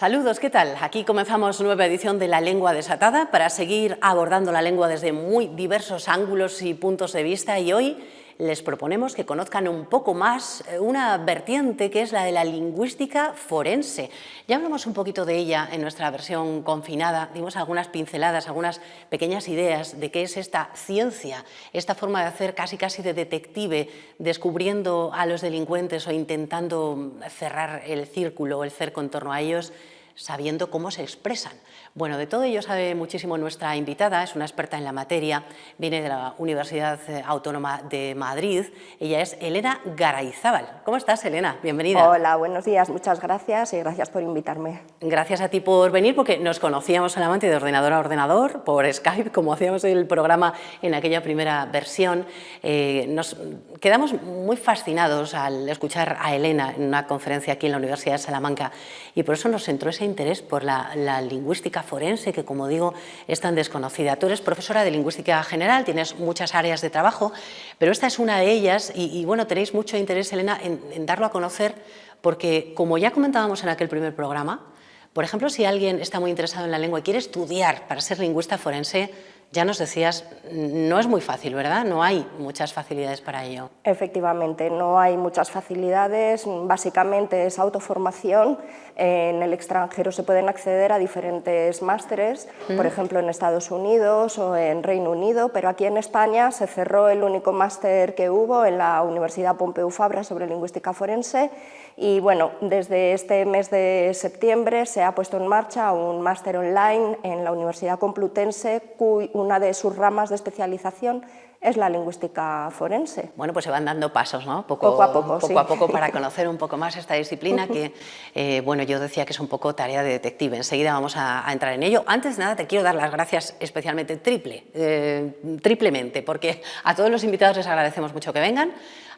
Saludos, ¿qué tal? Aquí comenzamos nueva edición de La Lengua Desatada para seguir abordando la lengua desde muy diversos ángulos y puntos de vista, y hoy les proponemos que conozcan un poco más una vertiente que es la de la lingüística forense. Ya hablamos un poquito de ella en nuestra versión confinada, dimos algunas pinceladas, algunas pequeñas ideas de qué es esta ciencia, esta forma de hacer casi de detective, descubriendo a los delincuentes o intentando cerrar el círculo o el cerco en torno a ellos, sabiendo cómo se expresan. Bueno, de todo ello sabe muchísimo nuestra invitada, es una experta en la materia, viene de la Universidad Autónoma de Madrid. Ella es Elena Garayzábal. ¿Cómo estás, Elena? Bienvenida. Hola, buenos días, muchas gracias y gracias por invitarme. Gracias a ti por venir, porque nos conocíamos solamente de ordenador a ordenador, por Skype, como hacíamos el programa en aquella primera versión. Nos quedamos muy fascinados al escuchar a Elena en una conferencia aquí en la Universidad de Salamanca, y por eso nos entró ese interés por la lingüística forense, que, como digo, es tan desconocida. Tú eres profesora de lingüística general, tienes muchas áreas de trabajo, pero esta es una de ellas y bueno, tenéis mucho interés, Elena, en darlo a conocer, porque, como ya comentábamos en aquel primer programa, por ejemplo, si alguien está muy interesado en la lengua y quiere estudiar para ser lingüista forense, ya nos decías, no es muy fácil, ¿verdad? No hay muchas facilidades para ello. Efectivamente, no hay muchas facilidades, básicamente es autoformación. En el extranjero se pueden acceder a diferentes másteres, por ejemplo en Estados Unidos o en Reino Unido, pero aquí en España se cerró el único máster que hubo en la Universidad Pompeu Fabra sobre lingüística forense, y bueno, desde este mes de septiembre se ha puesto en marcha un máster online en la Universidad Complutense, una de sus ramas de especialización es la lingüística forense. Bueno, pues se van dando pasos, ¿no? Poco a poco, sí. A poco, para conocer un poco más esta disciplina que, bueno, yo decía que es un poco tarea de detective. Enseguida vamos a entrar en ello. Antes de nada, te quiero dar las gracias especialmente triplemente, porque a todos los invitados les agradecemos mucho que vengan.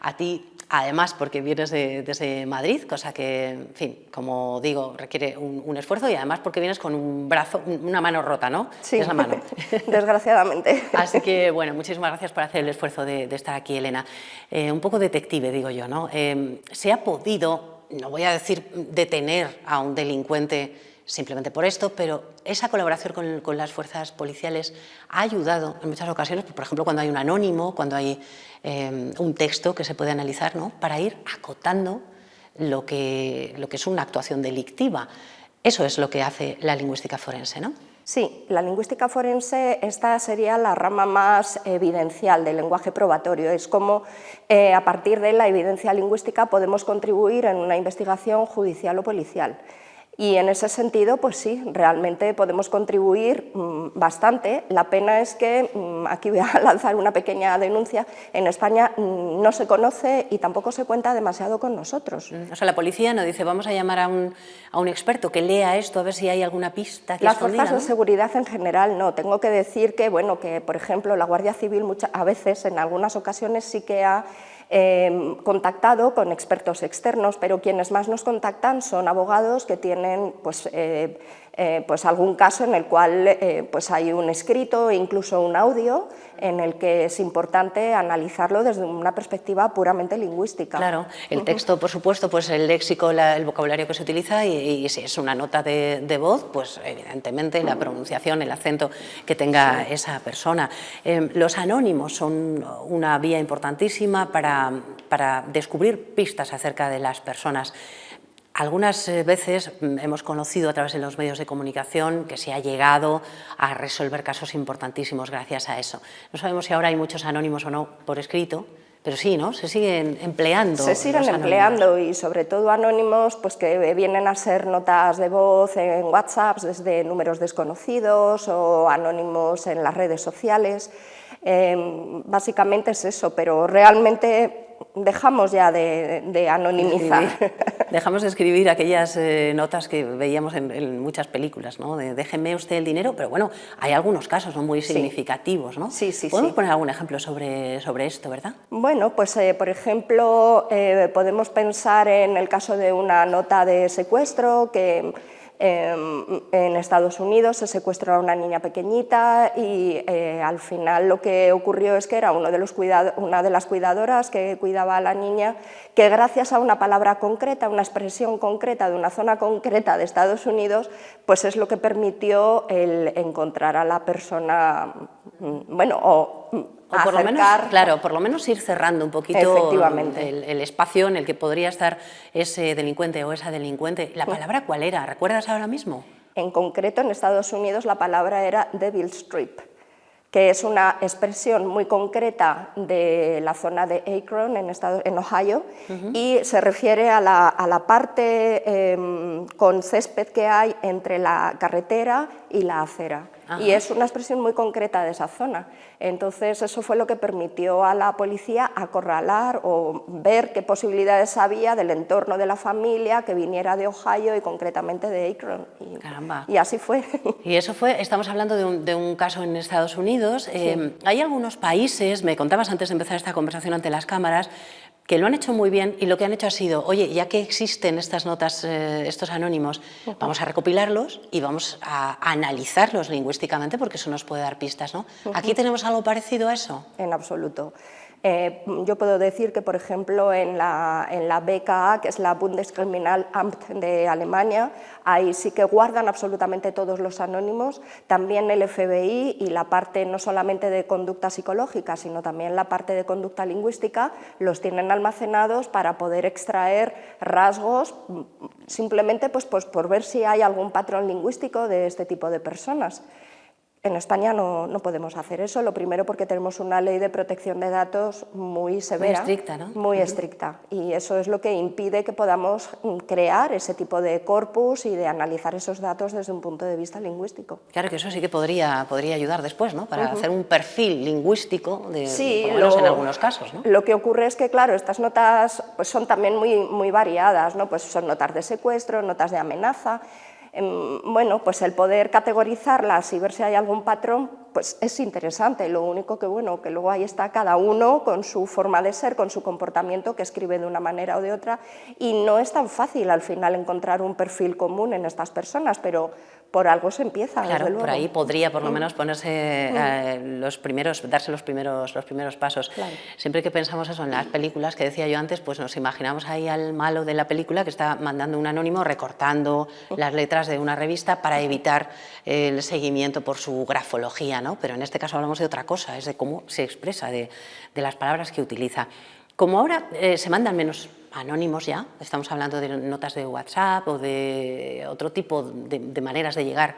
A ti, además, porque vienes desde Madrid, cosa que, en fin, como digo, requiere un esfuerzo, y además porque vienes con un brazo, una mano rota, ¿no? Sí, es la mano. Desgraciadamente. Así que, bueno, muchísimas gracias por hacer el esfuerzo de estar aquí, Elena. Un poco detective, digo yo, ¿no? Se ha podido, no voy a decir detener a un delincuente simplemente por esto, pero esa colaboración con las fuerzas policiales ha ayudado en muchas ocasiones, por ejemplo, cuando hay un anónimo, cuando hay un texto que se puede analizar, ¿no?, para ir acotando lo que es una actuación delictiva. Eso es lo que hace la lingüística forense, ¿no? Sí, la lingüística forense, esta sería la rama más evidencial del lenguaje probatorio. Es como a partir de la evidencia lingüística podemos contribuir en una investigación judicial o policial. Y en ese sentido, pues sí, realmente podemos contribuir bastante. La pena es que, aquí voy a lanzar una pequeña denuncia, en España no se conoce y tampoco se cuenta demasiado con nosotros. O sea, la policía no dice, vamos a llamar a un experto que lea esto, a ver si hay alguna pista aquí Las escondida, fuerzas de seguridad en general no. Tengo que decir que, bueno, que por ejemplo, la Guardia Civil a veces, en algunas ocasiones, sí que ha contactado con expertos externos, pero quienes más nos contactan son abogados que tienen pues algún caso en el cual pues hay un escrito e incluso un audio en el que es importante analizarlo desde una perspectiva puramente lingüística. Claro, el texto, por supuesto, pues el léxico, el vocabulario que se utiliza, y si es una nota de voz, pues evidentemente la pronunciación, el acento que tenga esa persona. Los anónimos son una vía importantísima para descubrir pistas acerca de las personas. Algunas veces hemos conocido a través de los medios de comunicación que se ha llegado a resolver casos importantísimos gracias a eso. No sabemos si ahora hay muchos anónimos o no por escrito, pero sí, ¿no? Se siguen empleando. Se siguen empleando, y sobre todo anónimos pues que vienen a ser notas de voz en WhatsApp desde números desconocidos o anónimos en las redes sociales. Básicamente es eso, pero realmente dejamos ya de anonimizar. Dejamos de escribir aquellas notas que veíamos en muchas películas, ¿no? De déjeme usted el dinero, pero bueno, hay algunos casos, ¿no?, muy significativos, ¿no? Sí. ¿Podemos poner algún ejemplo sobre esto, verdad? Bueno, pues por ejemplo, podemos pensar en el caso de una nota de secuestro que En Estados Unidos se secuestró a una niña pequeñita y al final lo que ocurrió es que era una de las cuidadoras que cuidaba a la niña, que gracias a una palabra concreta, una expresión concreta de una zona concreta de Estados Unidos, pues es lo que permitió el encontrar a la persona, bueno, o por lo menos, claro, por lo menos ir cerrando un poquito el espacio en el que podría estar ese delincuente o esa delincuente. ¿La palabra cuál era? ¿Recuerdas ahora mismo? En concreto, en Estados Unidos la palabra era Devil's Strip, que es una expresión muy concreta de la zona de Akron, en Ohio, y se refiere a la parte con césped que hay entre la carretera y la acera. Ajá. Y es una expresión muy concreta de esa zona. Entonces eso fue lo que permitió a la policía acorralar o ver qué posibilidades había del entorno de la familia que viniera de Ohio y concretamente de Akron. Caramba. Y así fue. Y eso fue, estamos hablando de un caso en Estados Unidos. Sí. Hay algunos países, me contabas antes de empezar esta conversación ante las cámaras, que lo han hecho muy bien y lo que han hecho ha sido, oye, ya que existen estas notas, estos anónimos, vamos a recopilarlos y vamos a analizarlos lingüísticamente porque eso nos puede dar pistas, ¿no? ¿Aquí tenemos algo parecido a eso? En absoluto. Yo puedo decir que, por ejemplo, en la BKA, que es la Bundeskriminalamt de Alemania, ahí sí que guardan absolutamente todos los anónimos, también el FBI y la parte no solamente de conducta psicológica, sino también la parte de conducta lingüística, los tienen almacenados para poder extraer rasgos, simplemente pues por ver si hay algún patrón lingüístico de este tipo de personas. En España no podemos hacer eso, lo primero porque tenemos una ley de protección de datos muy severa, muy estricta, ¿no? Muy estricta, y eso es lo que impide que podamos crear ese tipo de corpus y de analizar esos datos desde un punto de vista lingüístico. Claro que eso sí que podría ayudar después, ¿no? Para hacer un perfil lingüístico, sí, por lo menos en algunos casos, ¿no? Lo que ocurre es que, claro, estas notas pues, son también muy variadas, ¿no? Pues son notas de secuestro, notas de amenaza. Bueno, pues el poder categorizarlas y ver si hay algún patrón, pues es interesante. Lo único que, bueno, que luego ahí está cada uno con su forma de ser, con su comportamiento, que escribe de una manera o de otra, y no es tan fácil al final encontrar un perfil común en estas personas, pero por algo se empieza. Claro, desde luego. Por ahí podría por lo menos ponerse darse los primeros pasos. Claro. Siempre que pensamos eso en las películas que decía yo antes, pues nos imaginamos ahí al malo de la película que está mandando un anónimo, recortando las letras de una revista para evitar el seguimiento por su grafología, ¿no? Pero en este caso hablamos de otra cosa, es de cómo se expresa, de las palabras que utiliza. Como ahora se mandan menos anónimos ya, estamos hablando de notas de WhatsApp o de otro tipo de maneras de llegar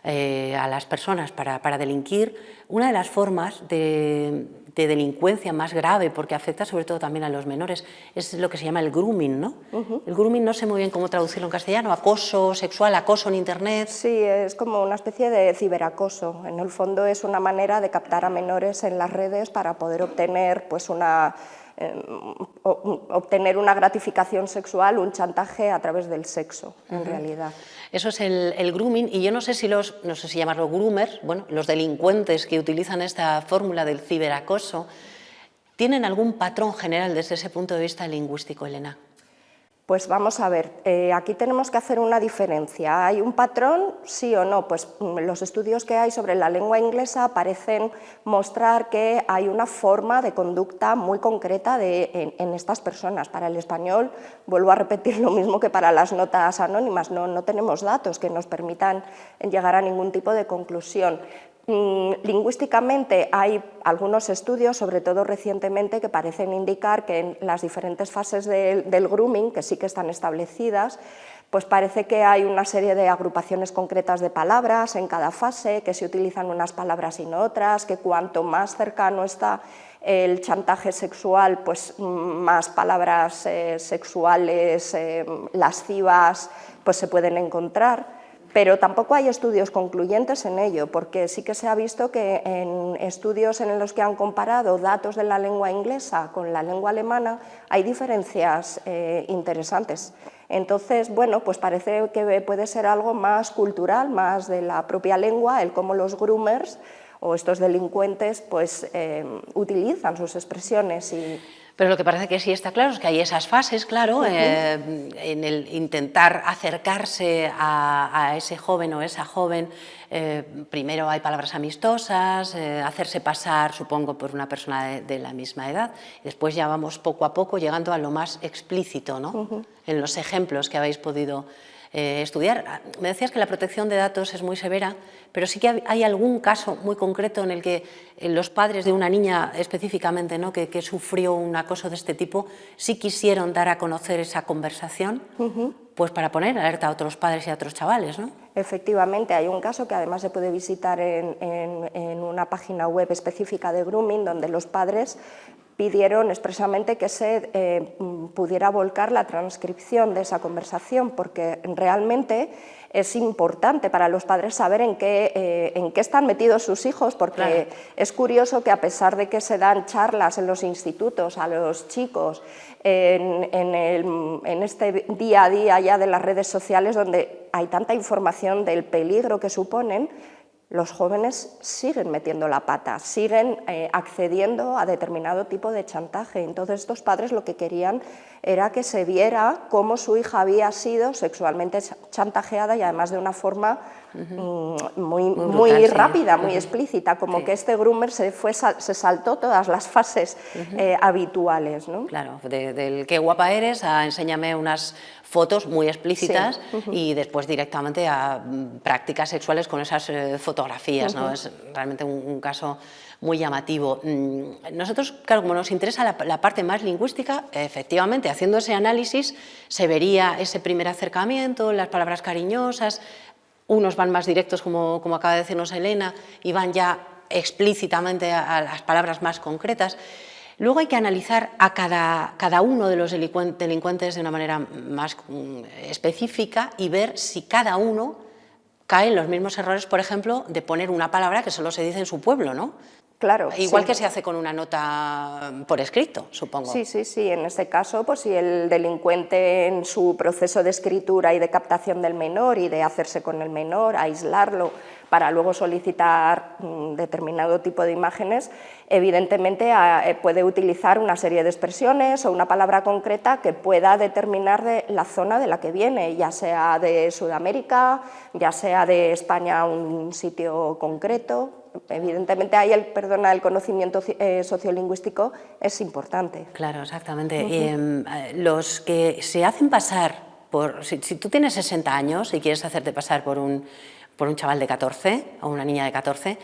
a las personas para delinquir, una de las formas de delincuencia más grave, porque afecta sobre todo también a los menores, es lo que se llama el grooming, ¿no? El grooming no sé muy bien cómo traducirlo en castellano, acoso sexual, acoso en Internet. Sí, es como una especie de ciberacoso. En el fondo es una manera de captar a menores en las redes para poder obtener pues obtener una gratificación sexual, un chantaje a través del sexo, en realidad. Eso es el grooming, y yo no sé si no sé si llamarlo groomers, bueno, los delincuentes que utilizan esta fórmula del ciberacoso, ¿tienen algún patrón general desde ese punto de vista lingüístico, Elena? Pues vamos a ver, aquí tenemos que hacer una diferencia. ¿Hay un patrón, sí o no? Pues los estudios que hay sobre la lengua inglesa parecen mostrar que hay una forma de conducta muy concreta en estas personas. Para el español, vuelvo a repetir lo mismo que para las notas anónimas, no tenemos datos que nos permitan llegar a ningún tipo de conclusión. Lingüísticamente hay algunos estudios, sobre todo recientemente, que parecen indicar que en las diferentes fases del grooming, que sí que están establecidas, pues parece que hay una serie de agrupaciones concretas de palabras en cada fase, que se utilizan unas palabras y no otras, que cuanto más cercano está el chantaje sexual, pues más palabras sexuales, lascivas, pues se pueden encontrar. Pero tampoco hay estudios concluyentes en ello, porque sí que se ha visto que en estudios en los que han comparado datos de la lengua inglesa con la lengua alemana hay diferencias interesantes. Entonces, bueno, pues parece que puede ser algo más cultural, más de la propia lengua, el cómo los groomers o estos delincuentes pues utilizan sus expresiones y... Pero lo que parece que sí está claro es que hay esas fases, claro, en el intentar acercarse a ese joven o esa joven. Primero hay palabras amistosas, hacerse pasar, supongo, por una persona de la misma edad. Y después ya vamos poco a poco llegando a lo más explícito, ¿no? En los ejemplos que habéis podido estudiar. Me decías que la protección de datos es muy severa, pero sí que hay algún caso muy concreto en el que los padres de una niña específicamente, ¿no?, que sufrió un acoso de este tipo, sí quisieron dar a conocer esa conversación, pues para poner alerta a otros padres y a otros chavales, ¿no? Efectivamente, hay un caso que además se puede visitar en una página web específica de grooming, donde los padres pidieron expresamente que se pudiera volcar la transcripción de esa conversación, porque realmente es importante para los padres saber en qué están metidos sus hijos, porque es curioso que a pesar de que se dan charlas en los institutos a los chicos, en este día a día ya de las redes sociales, donde hay tanta información del peligro que suponen, los jóvenes siguen metiendo la pata, siguen accediendo a determinado tipo de chantaje. Entonces estos padres lo que querían era que se viera cómo su hija había sido sexualmente chantajeada, y además de una forma muy rápida, muy explícita, como que este groomer se saltó todas las fases habituales, ¿no? Claro, del qué guapa eres a enséñame unas fotos muy explícitas y después directamente a prácticas sexuales con esas fotografías, ¿no? Es realmente un caso muy llamativo. Nosotros, claro, como nos interesa la parte más lingüística, efectivamente, haciendo ese análisis se vería ese primer acercamiento, las palabras cariñosas. Unos van más directos, como acaba de decirnos Elena, y van ya explícitamente a las palabras más concretas. Luego hay que analizar a cada uno de los delincuentes de una manera más específica y ver si cada uno cae en los mismos errores, por ejemplo, de poner una palabra que solo se dice en su pueblo, ¿no? Claro, igual que se hace con una nota por escrito, supongo. Sí. En este caso, pues si el delincuente en su proceso de escritura y de captación del menor y de hacerse con el menor, aislarlo para luego solicitar determinado tipo de imágenes, evidentemente puede utilizar una serie de expresiones o una palabra concreta que pueda determinar de la zona de la que viene, ya sea de Sudamérica, ya sea de España, un sitio concreto. Evidentemente ahí el conocimiento sociolingüístico es importante. Claro, exactamente. Los que se hacen pasar por... Si tú tienes 60 años y quieres hacerte pasar por un chaval de 14 o una niña de 14,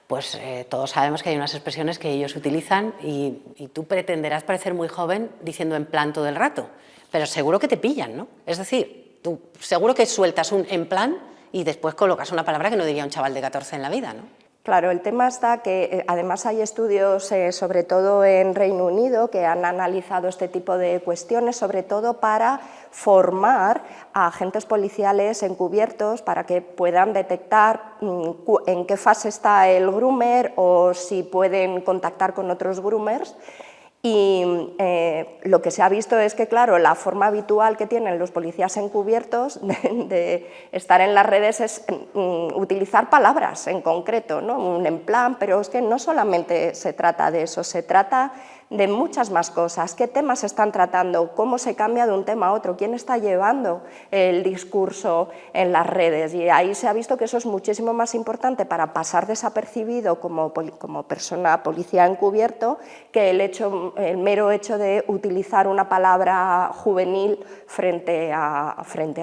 pues todos sabemos que hay unas expresiones que ellos utilizan y tú pretenderás parecer muy joven diciendo en plan todo el rato, pero seguro que te pillan, ¿no? Es decir, tú seguro que sueltas un en plan y después colocas una palabra que no diría un chaval de 14 en la vida, ¿no? Claro, el tema está que además hay estudios, sobre todo en Reino Unido, que han analizado este tipo de cuestiones, sobre todo para formar a agentes policiales encubiertos para que puedan detectar en qué fase está el groomer o si pueden contactar con otros groomers. Y lo que se ha visto es que, claro, la forma habitual que tienen los policías encubiertos de estar en las redes es utilizar palabras en concreto, ¿no? Un en plan, pero es que no solamente se trata de eso, se trata de muchas más cosas. ¿Qué temas se están tratando? ¿Cómo se cambia de un tema a otro? ¿Quién está llevando el discurso en las redes? Y ahí se ha visto que eso es muchísimo más importante para pasar desapercibido como persona policía encubierto que el mero hecho de utilizar una palabra juvenil frente a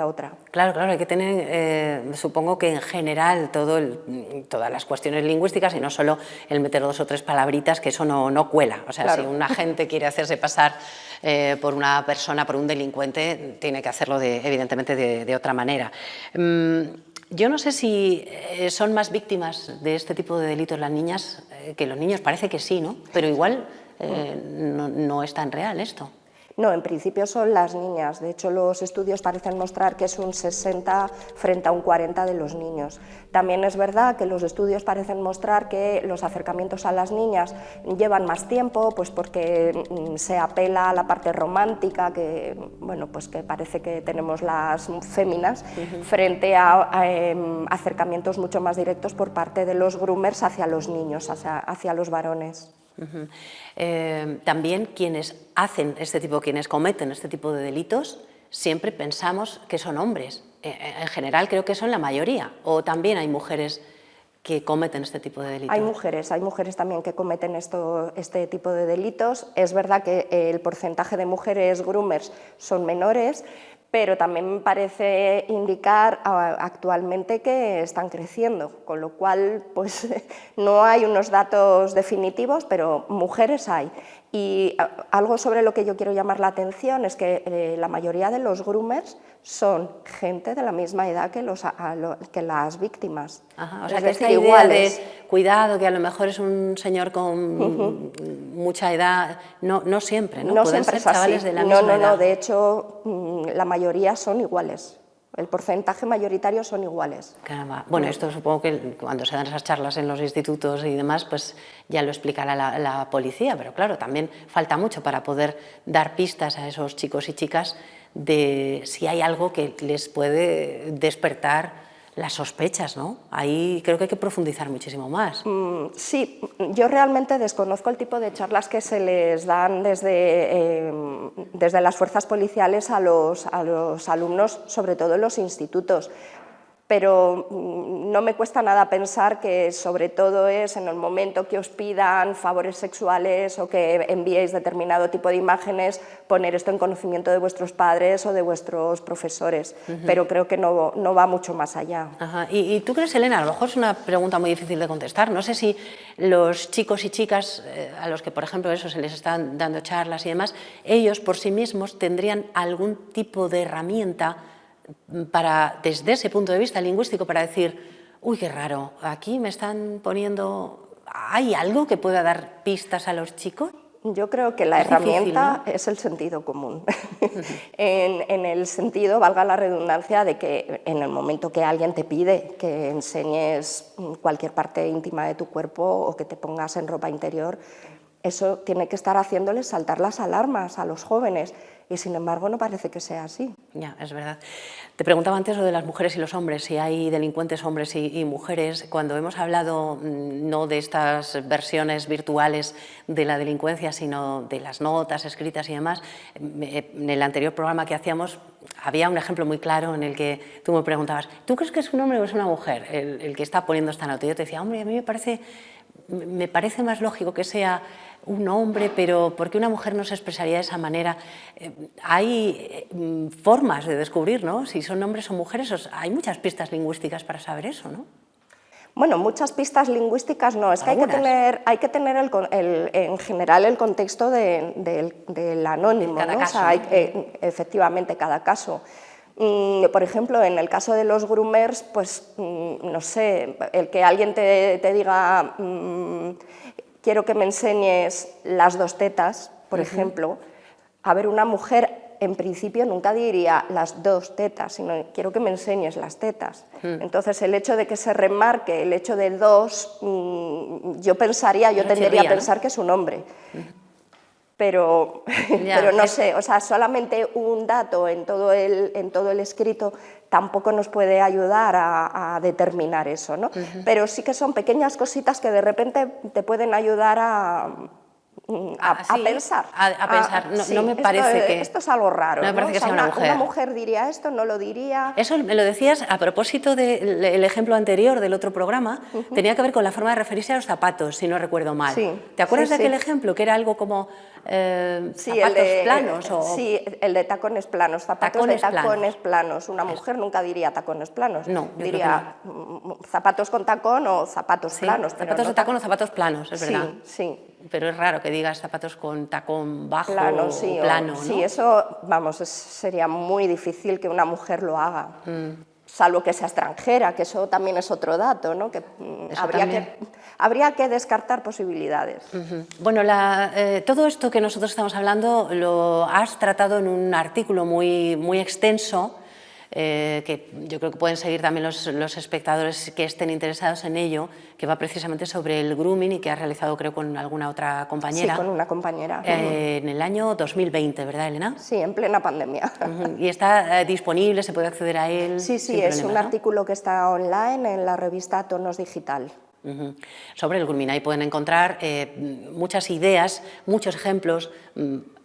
otra. Claro, hay que tener, supongo que en general todas las cuestiones lingüísticas y no solo el meter 2 o 3 palabritas, que eso no cuela. O sea, claro. Si un agente quiere hacerse pasar por una persona, por un delincuente, tiene que hacerlo evidentemente de otra manera. Yo no sé si son más víctimas de este tipo de delitos las niñas que los niños, parece que sí, ¿no? Pero igual no es tan real esto. No, en principio son las niñas. De hecho, los estudios parecen mostrar que es un 60 frente a un 40 de los niños. También es verdad que los estudios parecen mostrar que los acercamientos a las niñas llevan más tiempo, pues porque se apela a la parte romántica, que, bueno, pues que parece que tenemos las féminas, frente a acercamientos mucho más directos por parte de los groomers hacia los niños, hacia los varones. También quienes quienes cometen este tipo de delitos, siempre pensamos que son hombres. En general creo que son la mayoría, o también hay mujeres que cometen este tipo de delitos. Hay mujeres también que cometen este tipo de delitos. Es verdad que el porcentaje de mujeres groomers son menores, pero también me parece indicar actualmente que están creciendo, con lo cual pues, no hay unos datos definitivos, pero mujeres hay. Y algo sobre lo que yo quiero llamar la atención es que la mayoría de los groomers son gente de la misma edad que las víctimas. Ajá, o sea, que esta idea de cuidado, que a lo mejor es un señor con mucha edad, no siempre, ¿no? No siempre es así. Chavales de la misma edad. No, de hecho, la mayoría son iguales. El porcentaje mayoritario son iguales. Caramba. Bueno, esto supongo que cuando se dan esas charlas en los institutos y demás, pues ya lo explicará la policía, pero claro, también falta mucho para poder dar pistas a esos chicos y chicas de si hay algo que les puede despertar las sospechas, ¿no? Ahí creo que hay que profundizar muchísimo más. Sí, yo realmente desconozco el tipo de charlas que se les dan desde las fuerzas policiales a los alumnos, sobre todo en los institutos. Pero no me cuesta nada pensar que sobre todo es en el momento que os pidan favores sexuales o que enviéis determinado tipo de imágenes, poner esto en conocimiento de vuestros padres o de vuestros profesores, pero creo que no va mucho más allá. Ajá. ¿Y tú crees, Elena? A lo mejor es una pregunta muy difícil de contestar. No sé si los chicos y chicas a los que, por ejemplo, eso se les están dando charlas y demás, ellos por sí mismos tendrían algún tipo de herramienta para, desde ese punto de vista lingüístico, para decir, uy, qué raro, aquí me están poniendo... ¿Hay algo que pueda dar pistas a los chicos? Yo creo que la herramienta es el sentido común, en el sentido, valga la redundancia, de que en el momento que alguien te pide que enseñes cualquier parte íntima de tu cuerpo o que te pongas en ropa interior, eso tiene que estar haciéndoles saltar las alarmas a los jóvenes. Y sin embargo no parece que sea así. Ya, es verdad. Te preguntaba antes lo de las mujeres y los hombres, si hay delincuentes hombres y mujeres. Cuando hemos hablado no de estas versiones virtuales de la delincuencia, sino de las notas escritas y demás, en el anterior programa que hacíamos había un ejemplo muy claro en el que tú me preguntabas, ¿tú crees que es un hombre o es una mujer el que está poniendo esta nota? Y yo te decía, hombre, a mí me parece más lógico que sea un hombre, pero ¿por qué una mujer no se expresaría de esa manera? Hay formas de descubrir, ¿no?, si son hombres o mujeres. Hay muchas pistas lingüísticas para saber eso, ¿no? Bueno, muchas pistas lingüísticas no, es que hay que tener en general el contexto del anónimo, cada ¿no? caso, o sea, efectivamente, cada caso. Por ejemplo, en el caso de los groomers, pues no sé, el que alguien te diga quiero que me enseñes las dos tetas, por ejemplo, a ver, una mujer en principio nunca diría las dos tetas, sino quiero que me enseñes las tetas. Entonces, el hecho de que se remarque el hecho de dos, yo tendería a pensar, ¿no?, que es un hombre. Pero no sé, o sea, solamente un dato en todo el escrito tampoco nos puede ayudar a determinar eso, ¿no? Pero sí que son pequeñas cositas que de repente te pueden ayudar a pensar. A pensar. No me parece que... Esto es algo raro. No me parece que sea una mujer. Una mujer diría esto, no lo diría... Eso me lo decías a propósito del ejemplo anterior del otro programa. Tenía que ver con la forma de referirse a los zapatos, si no recuerdo mal. Sí, ¿Te acuerdas de aquel ejemplo? Que era algo como zapatos planos. Sí, el de tacones planos, zapatos de tacones planos. Una mujer nunca diría tacones planos. No, diría zapatos con tacón o zapatos planos. Zapatos de tacón o zapatos planos, es verdad. Sí. Pero es raro que digas zapatos con tacón bajo plano, o plano, ¿no? Sí, eso, vamos, sería muy difícil que una mujer lo haga. Salvo que sea extranjera, que eso también es otro dato, ¿no? Que habría que descartar posibilidades. Bueno, todo esto que nosotros estamos hablando lo has tratado en un artículo muy extenso, que yo creo que pueden seguir también los espectadores que estén interesados en ello, que va precisamente sobre el grooming y que has realizado, creo, con alguna otra compañera. Sí, con una compañera. En el año 2020, ¿verdad, Elena? Sí, en plena pandemia. ¿Y está disponible? ¿Se puede acceder a él? Sí, es un artículo que está online en la revista Tonos Digital. Sobre el grooming ahí pueden encontrar muchas ideas, muchos ejemplos,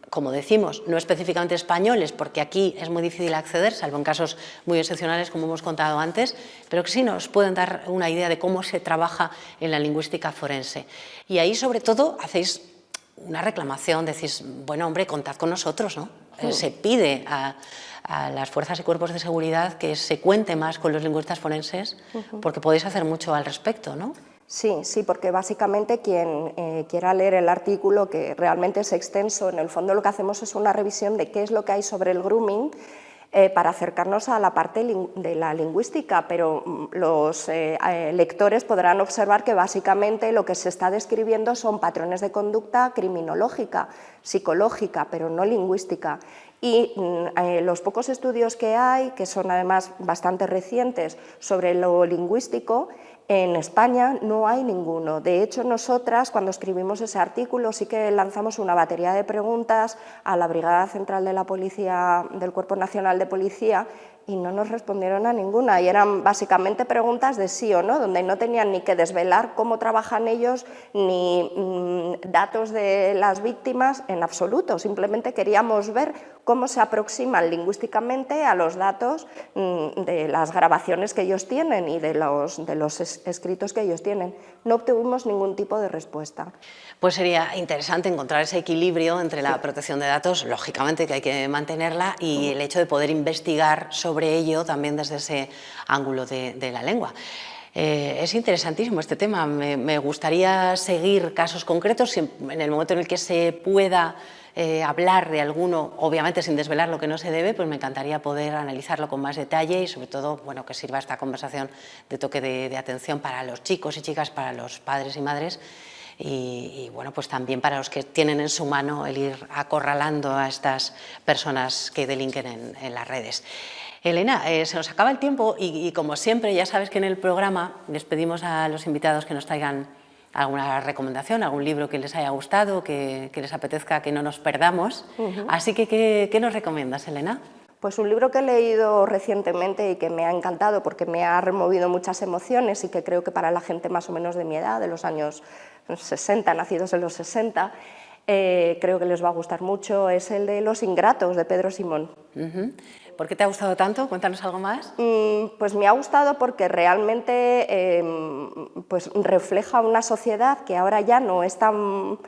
como decimos, no específicamente españoles, porque aquí es muy difícil acceder, salvo en casos muy excepcionales, como hemos contado antes, pero que sí nos pueden dar una idea de cómo se trabaja en la lingüística forense. Y ahí, sobre todo, hacéis una reclamación, decís, bueno, hombre, contad con nosotros, ¿no? Se pide a las fuerzas y cuerpos de seguridad que se cuente más con los lingüistas forenses, porque podéis hacer mucho al respecto, ¿no? Sí, porque básicamente quien quiera leer el artículo, que realmente es extenso, en el fondo lo que hacemos es una revisión de qué es lo que hay sobre el grooming, para acercarnos a la parte de la lingüística, pero los lectores podrán observar que básicamente lo que se está describiendo son patrones de conducta criminológica, psicológica, pero no lingüística. Y los pocos estudios que hay, que son además bastante recientes, sobre lo lingüístico, en España no hay ninguno. De hecho, nosotras, cuando escribimos ese artículo, sí que lanzamos una batería de preguntas a la Brigada Central de la Policía, del Cuerpo Nacional de Policía, y no nos respondieron a ninguna, y eran básicamente preguntas de sí o no, donde no tenían ni que desvelar cómo trabajan ellos, ni datos de las víctimas en absoluto, simplemente queríamos ver cómo se aproximan lingüísticamente a los datos de las grabaciones que ellos tienen y de los escritos que ellos tienen. No obtuvimos ningún tipo de respuesta. Pues sería interesante encontrar ese equilibrio entre la protección de datos, lógicamente que hay que mantenerla, y el hecho de poder investigar sobre ello también desde ese ángulo de la lengua. Es interesantísimo este tema, me gustaría seguir casos concretos en el momento en el que se pueda hablar de alguno, obviamente sin desvelar lo que no se debe, pues me encantaría poder analizarlo con más detalle y sobre todo, bueno, que sirva esta conversación de toque de atención para los chicos y chicas, para los padres y madres, y bueno, pues también para los que tienen en su mano el ir acorralando a estas personas que delinquen en las redes. Elena, se nos acaba el tiempo y como siempre, ya sabes que en el programa les pedimos a los invitados que nos traigan alguna recomendación, algún libro que les haya gustado, que les apetezca que no nos perdamos. Así que, ¿qué nos recomiendas, Elena? Pues un libro que he leído recientemente y que me ha encantado porque me ha removido muchas emociones y que creo que para la gente más o menos de mi edad, de los años 60, nacidos en los 60, creo que les va a gustar mucho, es el de Los ingratos, de Pedro Simón. ¿Por qué te ha gustado tanto? Cuéntanos algo más. Pues me ha gustado porque realmente pues refleja una sociedad que ahora ya no es tan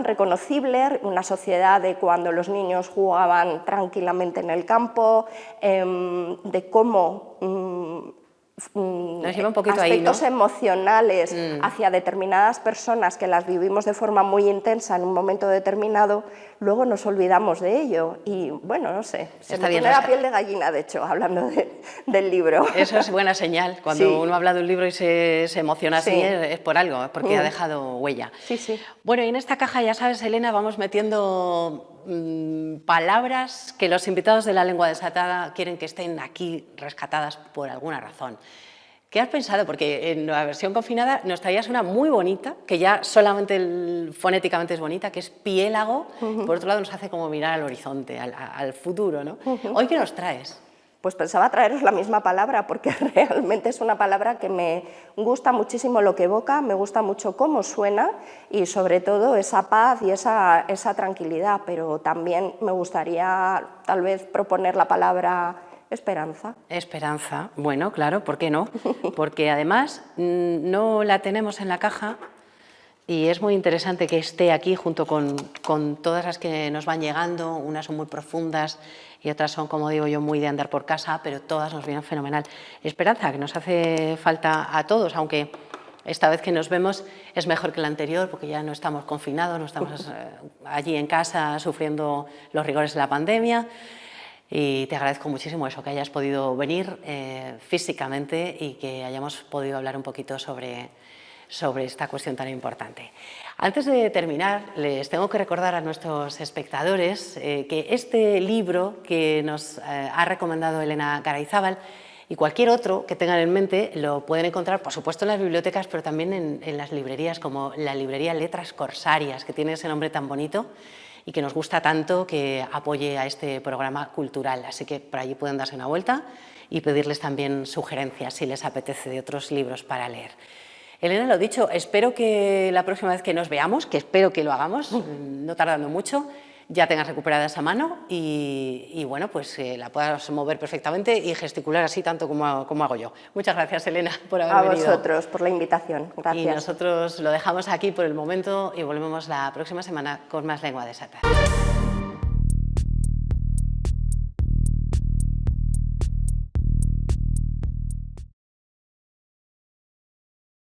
reconocible, una sociedad de cuando los niños jugaban tranquilamente en el campo, de cómo Nos lleva un poquito aspectos ahí, ¿no? emocionales hacia determinadas personas que las vivimos de forma muy intensa en un momento determinado, luego nos olvidamos de ello y bueno, no sé, se me pone la piel de gallina, de hecho, hablando del libro. Eso es buena señal, cuando uno habla de un libro y se emociona así, es por algo, es porque ha dejado huella. Sí. Bueno, y en esta caja, ya sabes, Elena, vamos metiendo palabras que los invitados de La Lengua Desatada quieren que estén aquí rescatadas por alguna razón. ¿Qué has pensado? Porque en la versión confinada nos traías una muy bonita, que ya solamente fonéticamente es bonita, que es piélago, por otro lado nos hace como mirar al horizonte, al futuro, ¿no? ¿Hoy qué nos traes? Pues pensaba traeros la misma palabra, porque realmente es una palabra que me gusta muchísimo lo que evoca, me gusta mucho cómo suena y sobre todo esa paz y esa tranquilidad, pero también me gustaría tal vez proponer la palabra esperanza. Esperanza, bueno, claro, ¿por qué no? Porque además no la tenemos en la caja y es muy interesante que esté aquí junto con todas las que nos van llegando, unas son muy profundas y otras son, como digo yo, muy de andar por casa, pero todas nos vienen fenomenal. Esperanza, que nos hace falta a todos, aunque esta vez que nos vemos es mejor que la anterior porque ya no estamos confinados, no estamos allí en casa sufriendo los rigores de la pandemia. Y te agradezco muchísimo eso, que hayas podido venir físicamente y que hayamos podido hablar un poquito sobre esta cuestión tan importante. Antes de terminar, les tengo que recordar a nuestros espectadores que este libro que nos ha recomendado Elena Garayzábal y cualquier otro que tengan en mente lo pueden encontrar, por supuesto, en las bibliotecas, pero también en las librerías, como la librería Letras Corsarias, que tiene ese nombre tan bonito y que nos gusta tanto que apoye a este programa cultural. Así que por allí pueden darse una vuelta y pedirles también sugerencias si les apetece de otros libros para leer. Elena, lo dicho, espero que la próxima vez que nos veamos, que espero que lo hagamos, no tardando mucho, ya tengas recuperada esa mano y bueno, pues la puedas mover perfectamente y gesticular así tanto como hago yo. Muchas gracias, Elena, por haber venido. A vosotros por la invitación. Gracias. Y nosotros lo dejamos aquí por el momento y volvemos la próxima semana con más Lengua Desatada.